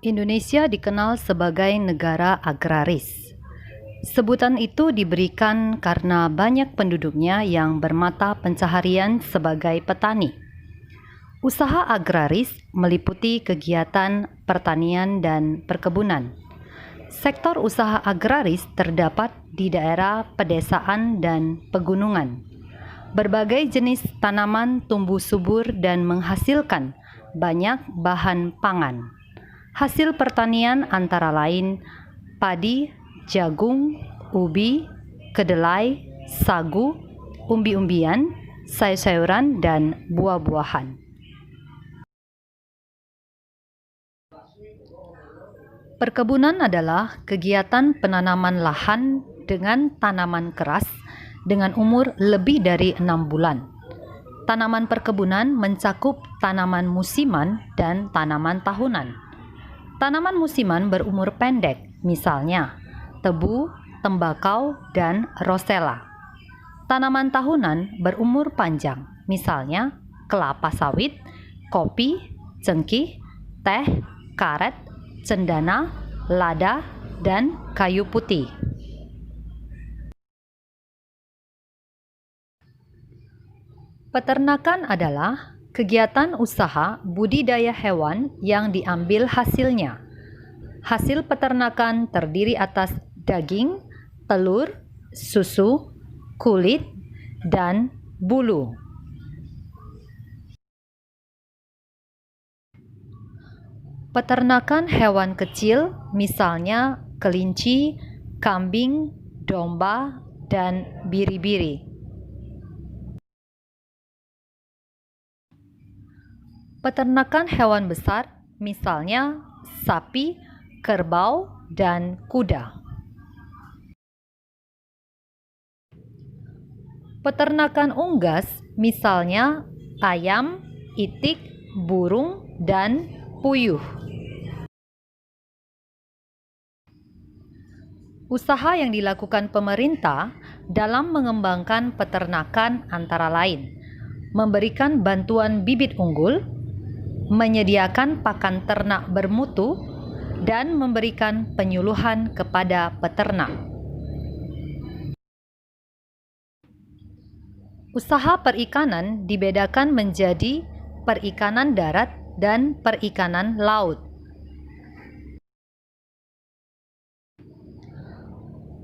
Indonesia dikenal sebagai negara agraris. Sebutan itu diberikan karena banyak penduduknya yang bermata pencaharian sebagai petani. Usaha agraris meliputi kegiatan pertanian dan perkebunan. Sektor usaha agraris terdapat di daerah pedesaan dan pegunungan. Berbagai jenis tanaman tumbuh subur dan menghasilkan banyak bahan pangan. Hasil pertanian antara lain padi, jagung, ubi, kedelai, sagu, umbi-umbian, sayur-sayuran, dan buah-buahan. Perkebunan adalah kegiatan penanaman lahan dengan tanaman keras dengan umur lebih dari 6 bulan. Tanaman perkebunan mencakup tanaman musiman dan tanaman tahunan. Tanaman musiman berumur pendek, misalnya tebu, tembakau, dan rosella. Tanaman tahunan berumur panjang, misalnya kelapa sawit, kopi, cengkih, teh, karet, cendana, lada, dan kayu putih. Peternakan adalah kegiatan usaha budidaya hewan yang diambil hasilnya. Hasil peternakan terdiri atas daging, telur, susu, kulit, dan bulu. Peternakan hewan kecil, misalnya kelinci, kambing, domba, dan biri-biri. Peternakan hewan besar, misalnya sapi, kerbau, dan kuda. Peternakan unggas, misalnya ayam, itik, burung, dan puyuh. Usaha yang dilakukan pemerintah dalam mengembangkan peternakan antara lain memberikan bantuan bibit unggul, menyediakan pakan ternak bermutu, dan memberikan penyuluhan kepada peternak. Usaha perikanan dibedakan menjadi perikanan darat dan perikanan laut.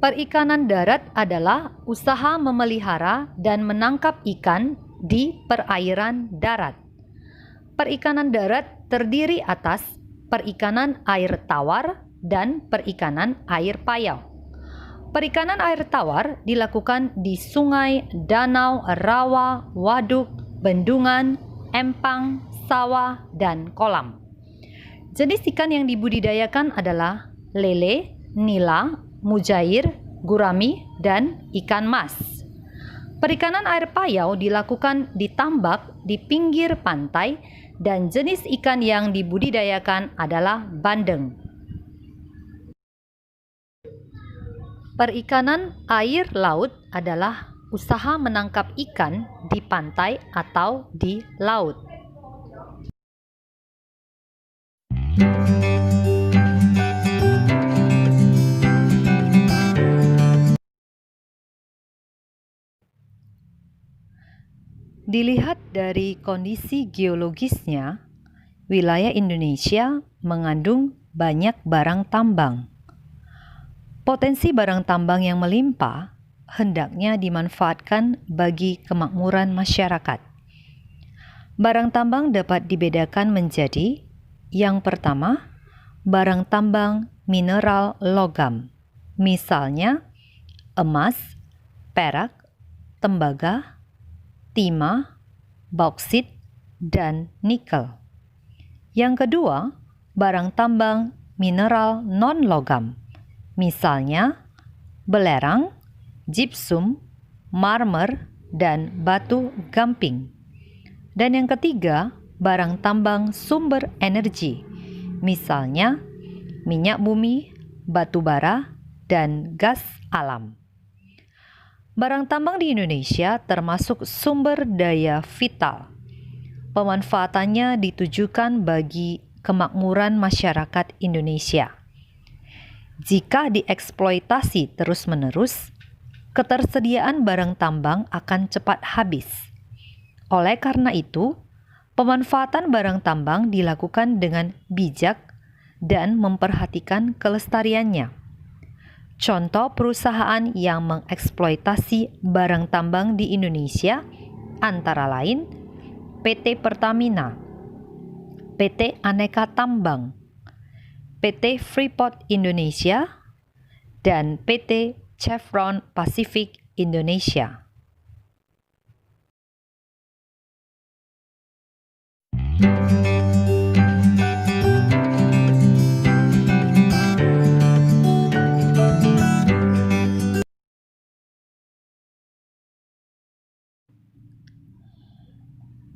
Perikanan darat adalah usaha memelihara dan menangkap ikan di perairan darat. Perikanan darat terdiri atas perikanan air tawar dan perikanan air payau. Perikanan air tawar dilakukan di sungai, danau, rawa, waduk, bendungan, empang, sawah, dan kolam. Jenis ikan yang dibudidayakan adalah lele, nila, mujair, gurami, dan ikan mas. Perikanan air payau dilakukan di tambak di pinggir pantai dan jenis ikan yang dibudidayakan adalah bandeng. Perikanan air laut adalah usaha menangkap ikan di pantai atau di laut. Dilihat dari kondisi geologisnya, wilayah Indonesia mengandung banyak barang tambang. Potensi barang tambang yang melimpah hendaknya dimanfaatkan bagi kemakmuran masyarakat. Barang tambang dapat dibedakan menjadi: yang pertama, barang tambang mineral logam, misalnya emas, perak, tembaga, timah, bauksit, dan nikel. Yang kedua, barang tambang mineral non-logam, misalnya belerang, gypsum, marmer, dan batu gamping. Dan yang ketiga, barang tambang sumber energi, misalnya minyak bumi, batu bara, dan gas alam. Barang tambang di Indonesia termasuk sumber daya vital. Pemanfaatannya ditujukan bagi kemakmuran masyarakat Indonesia. Jika dieksploitasi terus-menerus, ketersediaan barang tambang akan cepat habis. Oleh karena itu, pemanfaatan barang tambang dilakukan dengan bijak dan memperhatikan kelestariannya. Contoh perusahaan yang mengeksploitasi barang tambang di Indonesia antara lain PT Pertamina, PT Aneka Tambang, PT Freeport Indonesia, dan PT Chevron Pacific Indonesia.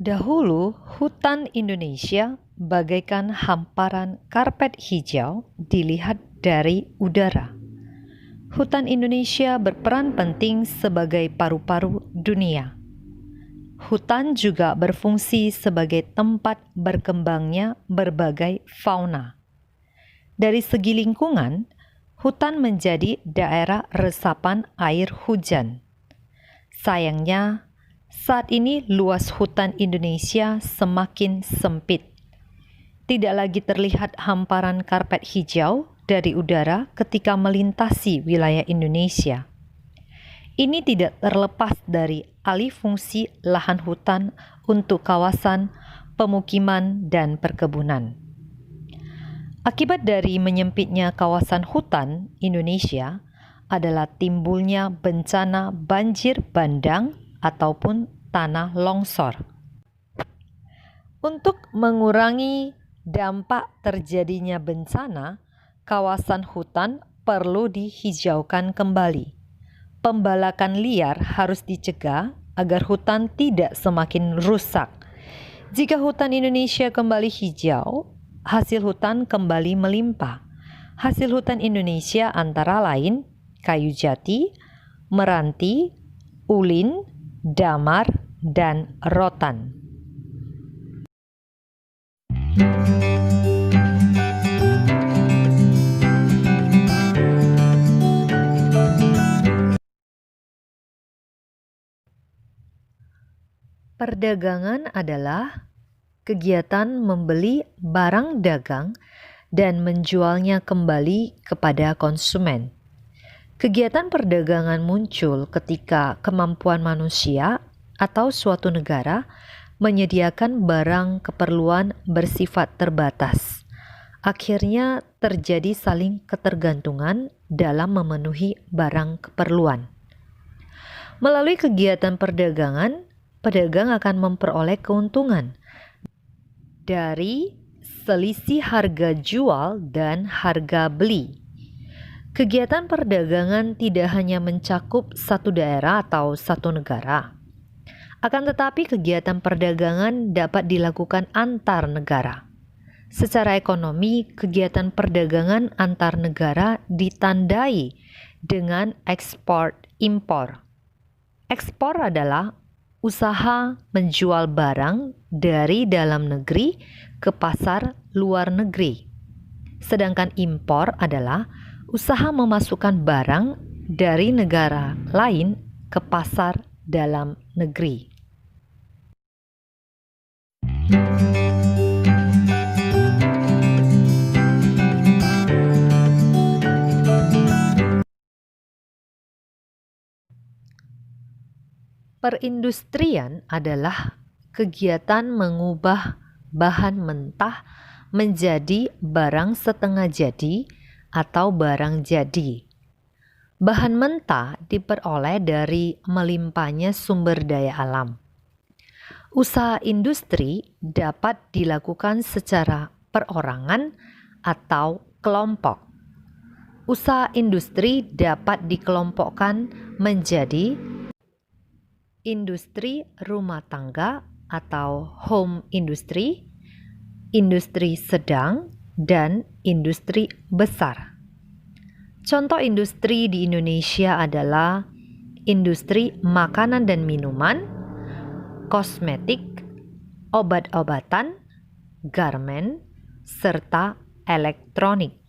Dahulu, hutan Indonesia bagaikan hamparan karpet hijau dilihat dari udara. Hutan Indonesia berperan penting sebagai paru-paru dunia. Hutan juga berfungsi sebagai tempat berkembangnya berbagai fauna. Dari segi lingkungan, hutan menjadi daerah resapan air hujan. Sayangnya, saat ini luas hutan Indonesia semakin sempit. Tidak lagi terlihat hamparan karpet hijau dari udara ketika melintasi wilayah Indonesia. Ini tidak terlepas dari alih fungsi lahan hutan untuk kawasan pemukiman dan perkebunan. Akibat dari menyempitnya kawasan hutan Indonesia adalah timbulnya bencana banjir bandang ataupun tanah longsor. Untuk mengurangi dampak terjadinya bencana, kawasan hutan perlu dihijaukan kembali. Pembalakan liar harus dicegah agar hutan tidak semakin rusak. Jika hutan Indonesia kembali hijau, hasil hutan kembali melimpah. Hasil hutan Indonesia antara lain kayu jati, meranti, ulin, damar, dan rotan. Perdagangan adalah kegiatan membeli barang dagang dan menjualnya kembali kepada konsumen. Kegiatan perdagangan muncul ketika kemampuan manusia atau suatu negara menyediakan barang keperluan bersifat terbatas. Akhirnya terjadi saling ketergantungan dalam memenuhi barang keperluan. Melalui kegiatan perdagangan, pedagang akan memperoleh keuntungan dari selisih harga jual dan harga beli. Kegiatan perdagangan tidak hanya mencakup satu daerah atau satu negara. Akan tetapi kegiatan perdagangan dapat dilakukan antar negara. Secara ekonomi, kegiatan perdagangan antar negara ditandai dengan ekspor-impor. Ekspor adalah usaha menjual barang dari dalam negeri ke pasar luar negeri. Sedangkan impor adalah usaha memasukkan barang dari negara lain ke pasar dalam negeri. Perindustrian adalah kegiatan mengubah bahan mentah menjadi barang setengah jadi atau barang jadi. Bahan mentah diperoleh dari melimpahnya sumber daya alam. Usaha industri dapat dilakukan secara perorangan atau kelompok. Usaha industri dapat dikelompokkan menjadi industri rumah tangga atau home industry, industri sedang, dan industri besar. Contoh industri di Indonesia adalah industri makanan dan minuman, kosmetik, obat-obatan, garmen, serta elektronik.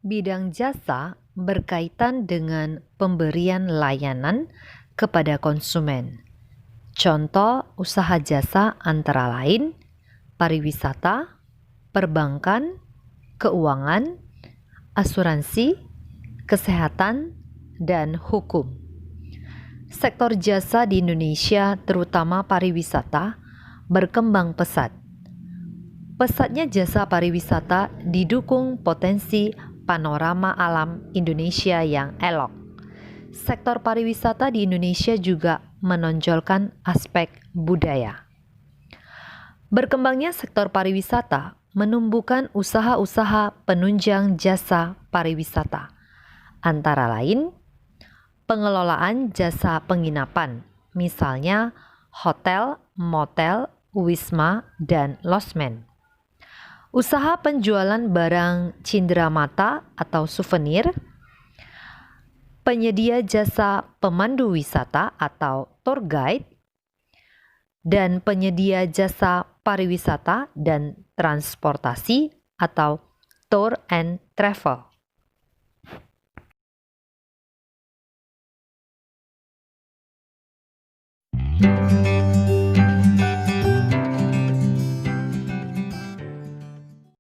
Bidang jasa berkaitan dengan pemberian layanan kepada konsumen. Contoh usaha jasa antara lain pariwisata, perbankan, keuangan, asuransi, kesehatan, dan hukum. Sektor jasa di Indonesia, terutama pariwisata, berkembang pesat. Pesatnya jasa pariwisata didukung potensi panorama alam Indonesia yang elok. Sektor pariwisata di Indonesia juga menonjolkan aspek budaya. Berkembangnya sektor pariwisata menumbuhkan usaha-usaha penunjang jasa pariwisata, antara lain pengelolaan jasa penginapan, misalnya hotel, motel, wisma, dan losmen. Usaha penjualan barang cenderamata atau souvenir, penyedia jasa pemandu wisata atau tour guide, dan penyedia jasa pariwisata dan transportasi atau tour and travel.